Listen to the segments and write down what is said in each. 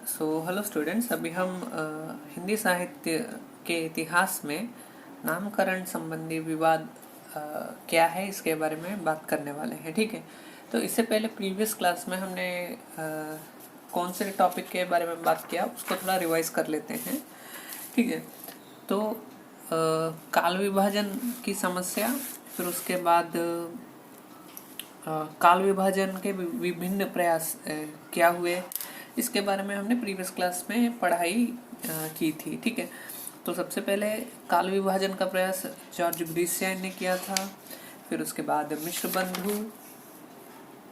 Hello students, अभी हम हिंदी साहित्य के इतिहास में नामकरण संबंधी विवाद क्या है इसके बारे में बात करने वाले हैं। ठीक है, तो इससे पहले प्रीवियस क्लास में हमने कौन से टॉपिक के बारे में बात किया उसको थोड़ा रिवाइज कर लेते हैं। ठीक है, तो काल विभाजन की समस्या, फिर उसके बाद काल विभाजन के विभिन्न प्रयास क्या हुए, इसके बारे में हमने प्रीवियस क्लास में पढ़ाई की थी। ठीक है, तो सबसे पहले काल विभाजन का प्रयास जॉर्ज ग्रीसियन ने किया था, फिर उसके बाद मिश्र बंधु,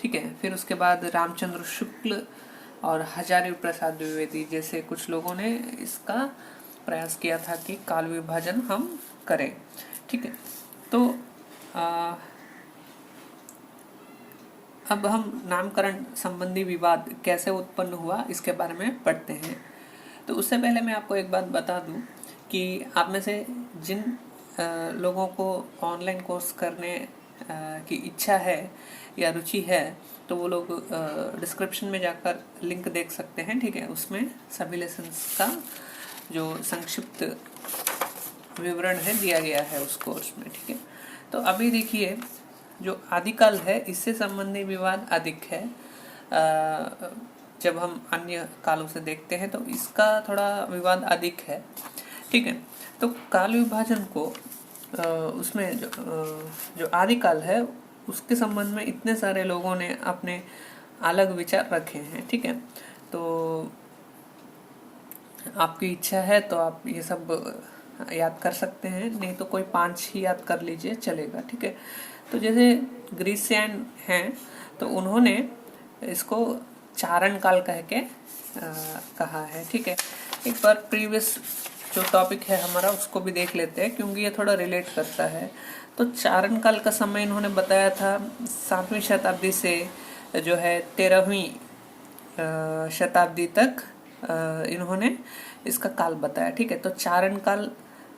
ठीक है, फिर उसके बाद रामचंद्र शुक्ल और हजारी प्रसाद द्विवेदी जैसे कुछ लोगों ने इसका प्रयास किया था कि काल विभाजन हम करें। ठीक है, तो अब हम नामकरण संबंधी विवाद कैसे उत्पन्न हुआ इसके बारे में पढ़ते हैं। तो उससे पहले मैं आपको एक बात बता दूं कि आप में से जिन लोगों को ऑनलाइन कोर्स करने की इच्छा है या रुचि है, तो वो लोग डिस्क्रिप्शन में जाकर लिंक देख सकते हैं। ठीक है, उसमें सभी लेसन्स का जो संक्षिप्त विवरण है दिया गया है उस कोर्स में। ठीक है, तो अभी देखिए, जो आदिकाल है इससे संबंधी विवाद अधिक है। जब हम अन्य कालों से देखते हैं तो इसका थोड़ा विवाद अधिक है। ठीक है, तो काल विभाजन को उसमें जो आदिकाल है उसके संबंध में इतने सारे लोगों ने अपने अलग विचार रखे हैं। ठीक है, तो आपकी इच्छा है तो आप ये सब याद कर सकते हैं, नहीं तो कोई 5 ही याद कर लीजिए, चलेगा। ठीक है, तो जैसे ग्रीसियन हैं तो उन्होंने इसको चारण काल कह के कहा है। ठीक है, एक बार प्रीवियस जो टॉपिक है हमारा उसको भी देख लेते हैं क्योंकि ये थोड़ा रिलेट करता है। तो चारण काल का समय इन्होंने बताया था 7वीं शताब्दी से जो है 13वीं शताब्दी तक इन्होंने इसका काल बताया। ठीक है, तो चारण काल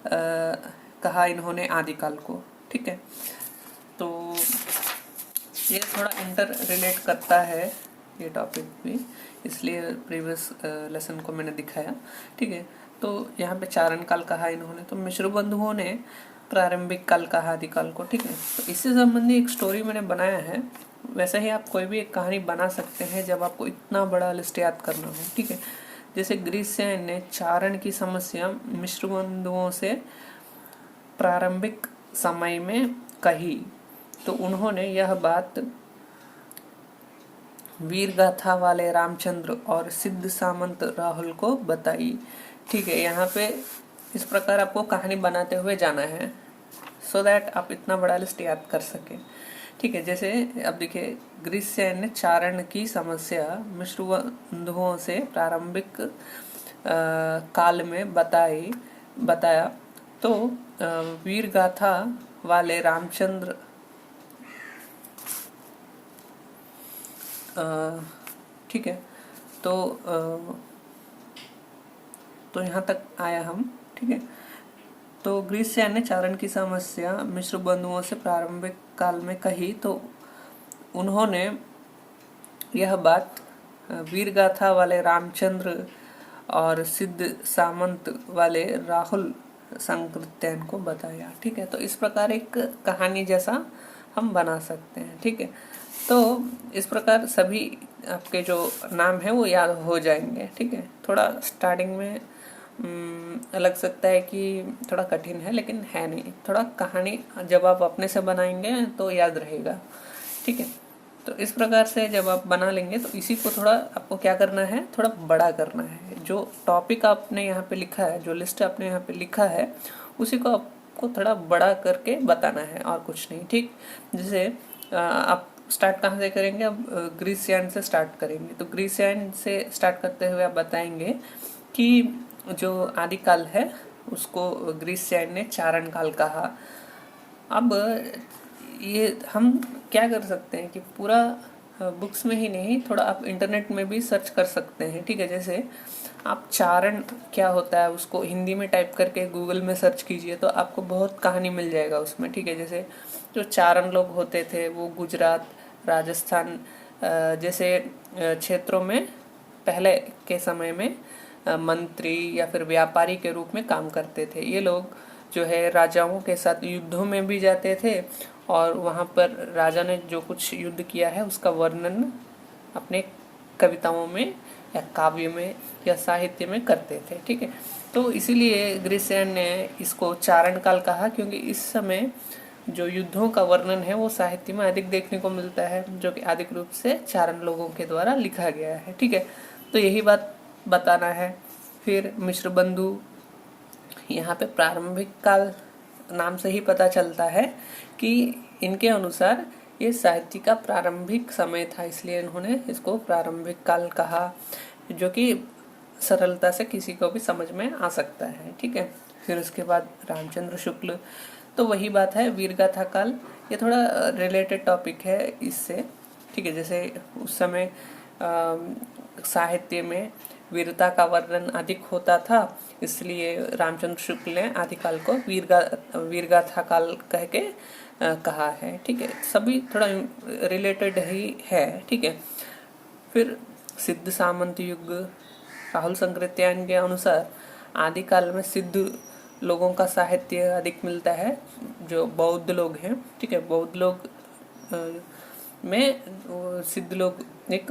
कहा इन्होंने आदिकाल को। ठीक है, तो ये थोड़ा इंटर रिलेट करता है ये टॉपिक भी, इसलिए प्रीवियस लेसन को मैंने दिखाया। ठीक है, तो यहाँ पे चारण काल कहा इन्होंने, तो मिश्र बंधुओं ने प्रारंभिक काल कहा आदिकाल को। ठीक है, तो इससे संबंधी एक स्टोरी मैंने बनाया है। वैसे ही आप कोई भी एक कहानी बना सकते हैं जब आपको इतना बड़ा लिस्ट याद करना हो। ठीक है, जैसे ग्रीसियन ने चारण की समस्या मिश्र बंधुओं से प्रारंभिक समय में कही, तो उन्होंने यह बात वीर गाथा वाले रामचंद्र और सिद्ध सामंत राहुल को बताई। ठीक है, यहाँ पे इस प्रकार आपको कहानी बनाते हुए जाना है सो दैट आप इतना बड़ा लिस्ट याद कर सके। ठीक है, जैसे अब देखिए, ग्रीसियन ने चारण की समस्या मिश्र बंधुओं से प्रारंभिक काल में बताया, तो वीर गाथा वाले रामचंद्र ठीक है, तो यहाँ तक आया हम। ठीक है, तो ग्रीसियन ने चारण की समस्या मिश्र बंधुओं से प्रारंभिक काल में कही, तो उन्होंने यह बात वीरगाथा वाले रामचंद्र और सिद्ध सामंत वाले राहुल संकृत्यन को बताया। ठीक है, तो इस प्रकार एक कहानी जैसा हम बना सकते हैं। ठीक है, तो इस प्रकार सभी आपके जो नाम है वो याद हो जाएंगे। ठीक है, थोड़ा स्टार्टिंग में लग सकता है कि थोड़ा कठिन है, लेकिन है नहीं। थोड़ा कहानी जब आप अपने से बनाएंगे तो याद रहेगा। ठीक है, तो इस प्रकार से जब आप बना लेंगे तो इसी को थोड़ा आपको क्या करना है, थोड़ा बड़ा करना है। जो टॉपिक आपने यहाँ पे लिखा है, जो लिस्ट आपने यहाँ पे लिखा है, उसी को आपको थोड़ा बड़ा करके बताना है और कुछ नहीं। ठीक, जैसे आप स्टार्ट कहाँ से करेंगे, अब ग्रीसियन से स्टार्ट करेंगे, तो ग्रीसियन से स्टार्ट करते हुए आप बताएंगे कि जो आदिकाल है उसको ग्रीसियन ने चारण काल कहा। अब ये हम क्या कर सकते हैं कि पूरा बुक्स में ही नहीं, थोड़ा आप इंटरनेट में भी सर्च कर सकते हैं। ठीक है, जैसे आप चारण क्या होता है उसको हिंदी में टाइप करके गूगल में सर्च कीजिए तो आपको बहुत कहानी मिल जाएगा उसमें। ठीक है, जैसे जो चारण लोग होते थे वो गुजरात, राजस्थान जैसे क्षेत्रों में पहले के समय में मंत्री या फिर व्यापारी के रूप में काम करते थे। ये लोग जो है राजाओं के साथ युद्धों में भी जाते थे और वहाँ पर राजा ने जो कुछ युद्ध किया है उसका वर्णन अपने कविताओं में या काव्य में या साहित्य में करते थे। ठीक है, तो इसीलिए ग्रीसियन ने इसको चारण काल कहा, क्योंकि इस समय जो युद्धों का वर्णन है वो साहित्य में अधिक देखने को मिलता है, जो कि अधिक रूप से चारण लोगों के द्वारा लिखा गया है। ठीक है, तो यही बात बताना है। फिर मिश्र बंधु, यहाँ पे प्रारंभिक काल नाम से ही पता चलता है कि इनके अनुसार ये साहित्य का प्रारंभिक समय था, इसलिए इन्होंने इसको प्रारंभिक काल कहा, जो कि सरलता से किसी को भी समझ में आ सकता है। ठीक है, फिर उसके बाद रामचंद्र शुक्ल, तो वही बात है वीरगाथा काल, ये थोड़ा रिलेटेड टॉपिक है इससे। ठीक है, जैसे उस समय साहित्य में वीरता का वर्णन अधिक होता था, इसलिए रामचंद्र शुक्ल ने आदिकाल को वीरगाथा काल कह के कहा है। ठीक है, सभी थोड़ा रिलेटेड ही है। ठीक है, फिर सिद्ध सामंत युग, राहुल संकृत्यायन के अनुसार आदिकाल में सिद्ध लोगों का साहित्य अधिक मिलता है, जो बौद्ध लोग हैं। ठीक है, बौद्ध लोग में सिद्ध लोग एक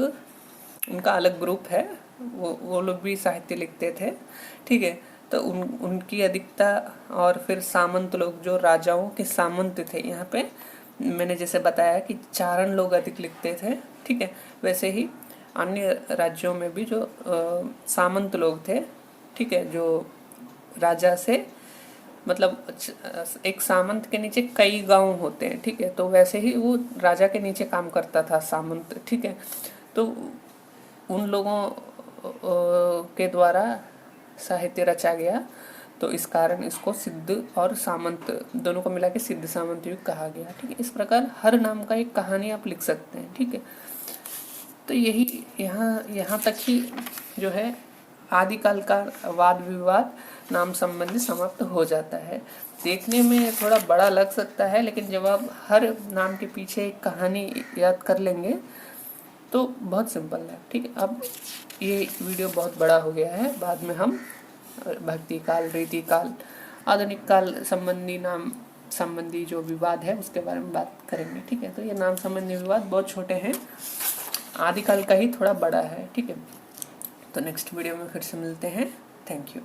उनका अलग ग्रुप है, वो लोग भी साहित्य लिखते थे। ठीक है, तो उनकी अधिकता, और फिर सामंत लोग जो राजाओं के सामंत थे, यहाँ पे मैंने जैसे बताया कि चारण लोग अधिक लिखते थे। ठीक है, वैसे ही अन्य राज्यों में भी जो सामंत लोग थे, ठीक है, जो राजा से मतलब एक सामंत के नीचे कई गांव होते हैं। ठीक है, तो वैसे ही वो राजा के नीचे काम करता था सामंत। ठीक है, तो उन लोगों के द्वारा साहित्य रचा गया, तो इस कारण इसको सिद्ध और सामंत दोनों को मिला के सिद्ध सामंत युग कहा गया। ठीक है, इस प्रकार हर नाम का एक कहानी आप लिख सकते हैं। ठीक है, तो यही यहाँ तक ही जो है आदिकाल का वाद विवाद नाम संबंधी समाप्त हो जाता है। देखने में थोड़ा बड़ा लग सकता है, लेकिन जब आप हर नाम के पीछे एक कहानी याद कर लेंगे तो बहुत सिंपल है। ठीक है, अब ये वीडियो बहुत बड़ा हो गया है, बाद में हम भक्ति काल, रीति काल, आधुनिक काल संबंधी नाम संबंधी जो विवाद है उसके बारे में बात करेंगे। ठीक है, तो ये नाम संबंधी विवाद बहुत छोटे हैं, आदिकाल का ही थोड़ा बड़ा है। ठीक है, तो नेक्स्ट वीडियो में फिर से मिलते हैं। Thank you.